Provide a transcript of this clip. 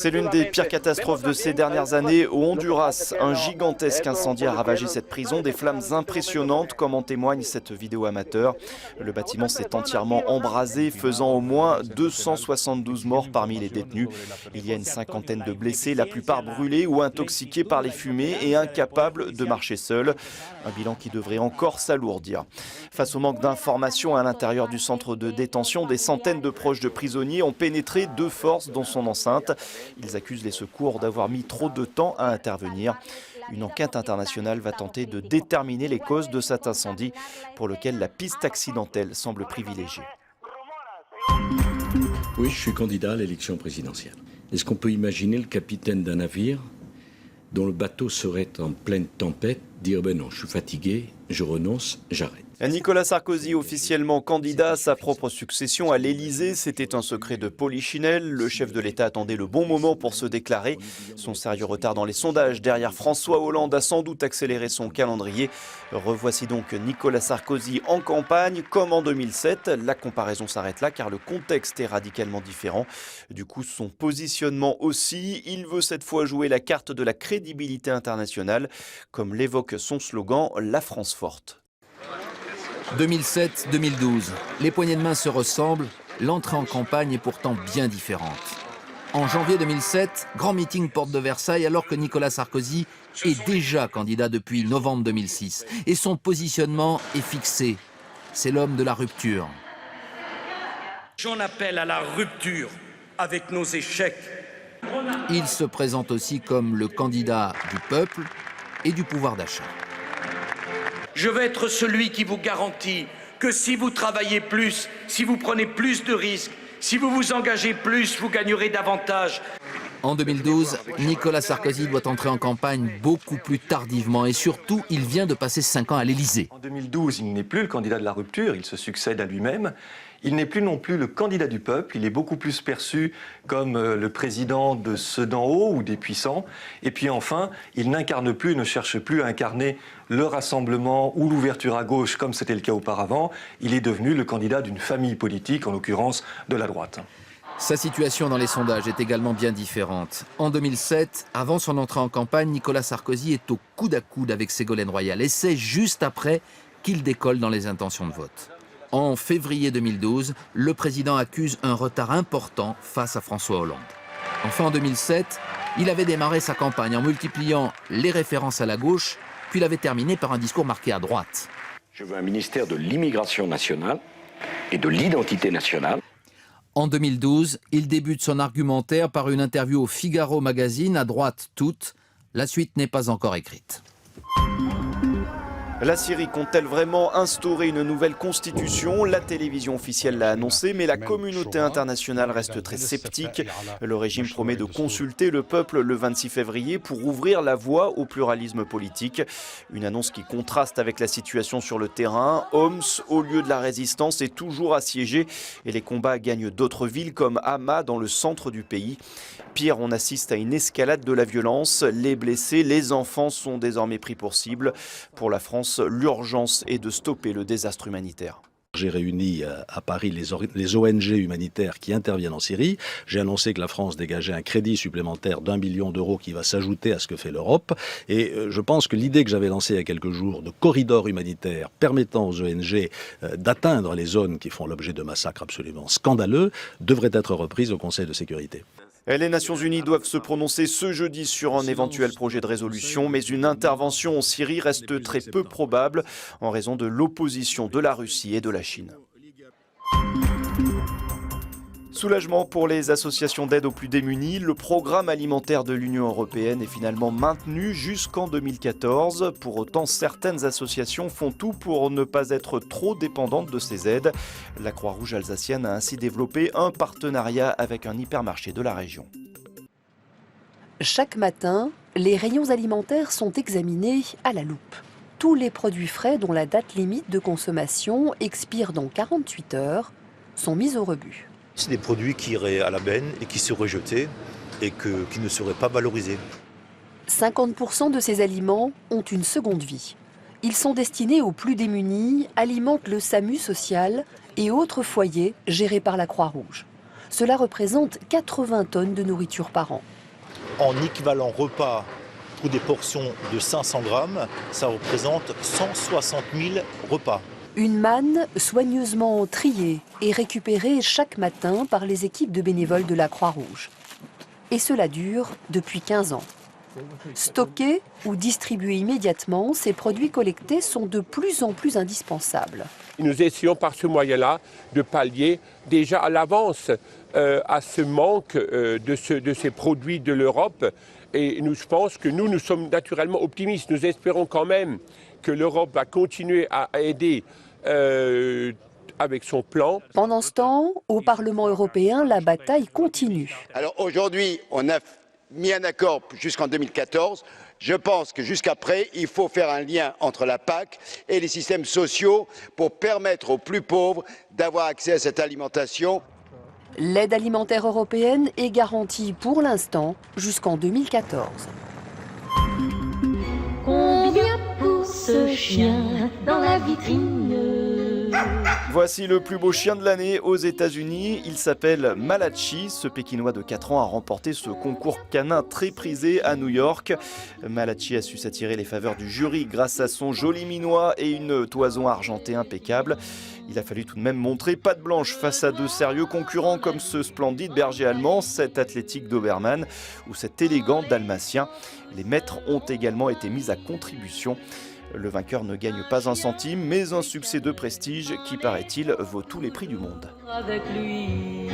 C'est l'une des pires catastrophes de ces dernières années au Honduras. Un gigantesque incendie a ravagé cette prison, des flammes impressionnantes comme en témoigne cette vidéo amateur. Le bâtiment s'est entièrement embrasé, faisant au moins 272 morts parmi les détenus. Il y a une cinquantaine de blessés, la plupart brûlés ou intoxiqués par les fumées et incapables de marcher seuls. Un bilan qui devrait encore s'alourdir. Face au manque d'informations à l'intérieur du centre de détention, des centaines de proches de prisonniers ont pénétré de force dans son enceinte. Ils accusent les secours d'avoir mis trop de temps à intervenir. Une enquête internationale va tenter de déterminer les causes de cet incendie pour lequel la piste accidentelle semble privilégiée. Oui, je suis candidat à l'élection présidentielle. Est-ce qu'on peut imaginer le capitaine d'un navire dont le bateau serait en pleine tempête dire « ben non, je suis fatigué, je renonce, j'arrête ». Nicolas Sarkozy, officiellement candidat à sa propre succession à l'Elysée, c'était un secret de polichinelle. Le chef de l'État attendait le bon moment pour se déclarer. Son sérieux retard dans les sondages derrière François Hollande a sans doute accéléré son calendrier. Revoici donc Nicolas Sarkozy en campagne, comme en 2007. La comparaison s'arrête là car le contexte est radicalement différent. Du coup, son positionnement aussi. Il veut cette fois jouer la carte de la crédibilité internationale, comme l'évoque son slogan « La France forte ». 2007-2012, les poignées de main se ressemblent, l'entrée en campagne est pourtant bien différente. En janvier 2007, grand meeting porte de Versailles alors que Nicolas Sarkozy est déjà candidat depuis novembre 2006. Et son positionnement est fixé. C'est l'homme de la rupture. J'en appelle à la rupture avec nos échecs. Il se présente aussi comme le candidat du peuple et du pouvoir d'achat. Je vais être celui qui vous garantit que si vous travaillez plus, si vous prenez plus de risques, si vous vous engagez plus, vous gagnerez davantage. En 2012, Nicolas Sarkozy doit entrer en campagne beaucoup plus tardivement et surtout, il vient de passer 5 ans à l'Élysée. En 2012, il n'est plus le candidat de la rupture, il se succède à lui-même. Il n'est plus non plus le candidat du peuple, il est beaucoup plus perçu comme le président de ceux d'en haut ou des puissants. Et puis enfin, il n'incarne plus, ne cherche plus à incarner le rassemblement ou l'ouverture à gauche comme c'était le cas auparavant. Il est devenu le candidat d'une famille politique, en l'occurrence de la droite. Sa situation dans les sondages est également bien différente. En 2007, avant son entrée en campagne, Nicolas Sarkozy est au coude à coude avec Ségolène Royal et c'est juste après qu'il décolle dans les intentions de vote. En février 2012, le président accuse un retard important face à François Hollande. Enfin, en 2007, il avait démarré sa campagne en multipliant les références à la gauche, puis il avait terminé par un discours marqué à droite. Je veux un ministère de l'immigration nationale et de l'identité nationale. En 2012, il débute son argumentaire par une interview au Figaro Magazine, à droite toute. La suite n'est pas encore écrite. La Syrie compte-t-elle vraiment instaurer une nouvelle constitution? La télévision officielle l'a annoncé, mais la communauté internationale reste très sceptique. Le régime promet de consulter le peuple le 26 février pour ouvrir la voie au pluralisme politique. Une annonce qui contraste avec la situation sur le terrain. Homs, au lieu de la résistance, est toujours assiégé et les combats gagnent d'autres villes comme Hama dans le centre du pays. Pire, on assiste à une escalade de la violence. Les blessés, les enfants sont désormais pris pour cible. Pour la France, l'urgence est de stopper le désastre humanitaire. J'ai réuni à Paris les ONG humanitaires qui interviennent en Syrie. J'ai annoncé que la France dégageait un crédit supplémentaire d'1 billion d'euros qui va s'ajouter à ce que fait l'Europe. Et je pense que l'idée que j'avais lancée il y a quelques jours de corridors humanitaires permettant aux ONG d'atteindre les zones qui font l'objet de massacres absolument scandaleux devrait être reprise au Conseil de sécurité. Les Nations Unies doivent se prononcer ce jeudi sur un éventuel projet de résolution, mais une intervention en Syrie reste très peu probable en raison de l'opposition de la Russie et de la Chine. Soulagement pour les associations d'aide aux plus démunis. Le programme alimentaire de l'Union européenne est finalement maintenu jusqu'en 2014. Pour autant, certaines associations font tout pour ne pas être trop dépendantes de ces aides. La Croix-Rouge alsacienne a ainsi développé un partenariat avec un hypermarché de la région. Chaque matin, les rayons alimentaires sont examinés à la loupe. Tous les produits frais dont la date limite de consommation expire dans 48 heures sont mis au rebut. C'est des produits qui iraient à la benne et qui seraient jetés et qui ne seraient pas valorisés. 50% de ces aliments ont une seconde vie. Ils sont destinés aux plus démunis, alimentent le SAMU social et autres foyers gérés par la Croix-Rouge. Cela représente 80 tonnes de nourriture par an. En équivalent repas pour des portions de 500 grammes, ça représente 160 000 repas. Une manne soigneusement triée et récupérée chaque matin par les équipes de bénévoles de la Croix-Rouge. Et cela dure depuis 15 ans. Stockés ou distribués immédiatement, ces produits collectés sont de plus en plus indispensables. Nous essayons par ce moyen-là de pallier déjà à l'avance à ce manque de ces produits de l'Europe. Et je pense que nous sommes naturellement optimistes. Nous espérons quand même que l'Europe va continuer à aider avec son plan. Pendant ce temps, au Parlement européen, la bataille continue. Alors aujourd'hui, on a mis un accord jusqu'en 2014. Je pense que jusqu'après, il faut faire un lien entre la PAC et les systèmes sociaux pour permettre aux plus pauvres d'avoir accès à cette alimentation. L'aide alimentaire européenne est garantie pour l'instant jusqu'en 2014. Combien pour ce chien dans la vitrine? Voici le plus beau chien de l'année aux États-Unis. Il s'appelle Malachi. Ce Pékinois de 4 ans a remporté ce concours canin très prisé à New York. Malachi a su s'attirer les faveurs du jury grâce à son joli minois et une toison argentée impeccable. Il a fallu tout de même montrer patte blanche face à de sérieux concurrents comme ce splendide berger allemand, cet athlétique Doberman ou cet élégant dalmatien. Les maîtres ont également été mis à contribution. Le vainqueur ne gagne pas un centime, mais un succès de prestige qui, paraît-il, vaut tous les prix du monde. Avec lui.